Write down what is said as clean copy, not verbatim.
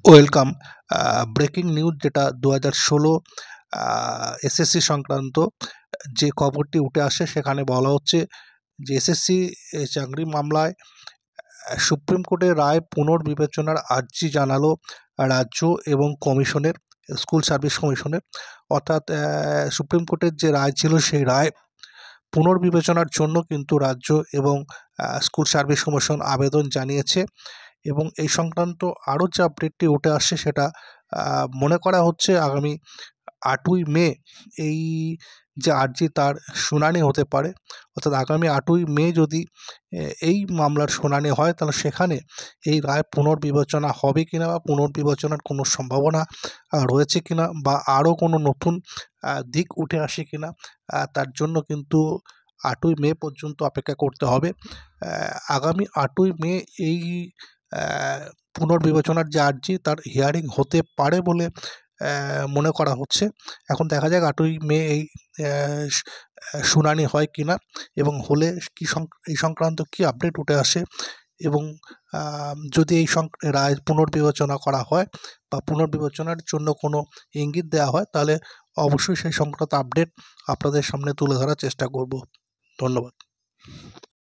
Welcome. Breaking news যেটা 2016 SSC সংক্রান্ত যে খবরটি উঠে আসে সেখানে বলা হচ্ছে যে এসএসসি চাকরি মামলায় সুপ্রিম কোর্টের রায় পুনর্বিবেচনার আর্জি জানালো রাজ্য এবং কমিশনের, স্কুল সার্ভিস কমিশনের। অর্থাৎ সুপ্রিম কোর্টের যে রায় ছিল সেই রায় পুনর্বিবেচনার জন্য কিন্তু রাজ্য এবং স্কুল সার্ভিস কমিশন আবেদন জানিয়েছে। এবং এই সংক্রান্ত আরও যে আপডেটটি উঠে আসছে সেটা মনে করা হচ্ছে আগামী 8ই মে এই যে আর্জি তার শুনানি হতে পারে। অর্থাৎ আগামী 8ই মে যদি এই মামলার শুনানি হয় তাহলে সেখানে এই রায় পুনর্বিবেচনা হবে কিনা বা পুনর্বিবেচনার কোনো সম্ভাবনা রয়েছে কিনা বা আরও কোনো নতুন দিক উঠে আসে কিনা, তার জন্য কিন্তু 8ই মে পর্যন্ত অপেক্ষা করতে হবে। আগামী 8ই মে এই পুনর্বিবেচনার যে আর্জি তার হিয়ারিং হতে পারে বলে মনে করা হচ্ছে। এখন দেখা যাক 8ই মে এই শুনানি হয় কিনা এবং হলে কি এই সংক্রান্ত কি আপডেট উঠে আসে এবং যদি এই রায় পুনর্বিবেচনা করা হয় বা পুনর্বিবেচনার জন্য কোনো ইঙ্গিত দেওয়া হয় তাহলে অবশ্যই সেই সংক্রান্ত আপডেট আপনাদের সামনে তুলে ধরার চেষ্টা করব। ধন্যবাদ।